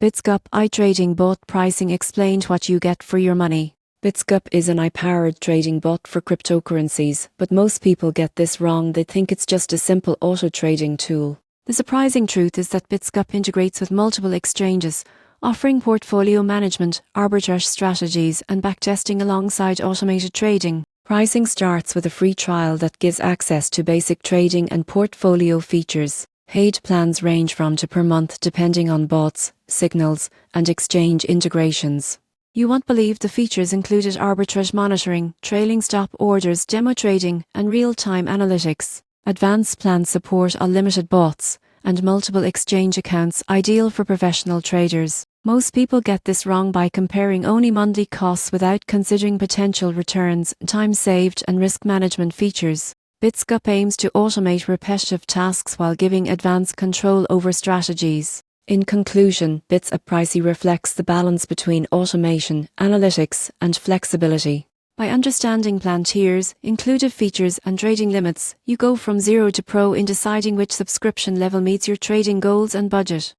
Bitsgap iTrading bot pricing explained what you get for your money. Bitsgap is an AI-powered trading bot for cryptocurrencies, but most people get this wrong. They think it's just a simple auto-trading tool. The surprising truth is that Bitsgap integrates with multiple exchanges, offering portfolio management, arbitrage strategies, and backtesting alongside automated trading. Pricing starts with a free trial that gives access to basic trading and portfolio features. Paid plans range from to per month depending on bots, signals, and exchange integrations. You won't believe the features included: arbitrage monitoring, trailing stop orders, demo trading, and real-time analytics. Advanced plans support unlimited bots and multiple exchange accounts, ideal for professional traders. Most people get this wrong by comparing only monthly costs without considering potential returns, time saved, and risk management features. Bitsgap aims to automate repetitive tasks while giving advanced control over strategies. In conclusion, Bitsgap pricing reflects the balance between automation, analytics, and flexibility. By understanding plan tiers, included features, and trading limits, you go from zero to pro in deciding which subscription level meets your trading goals and budget.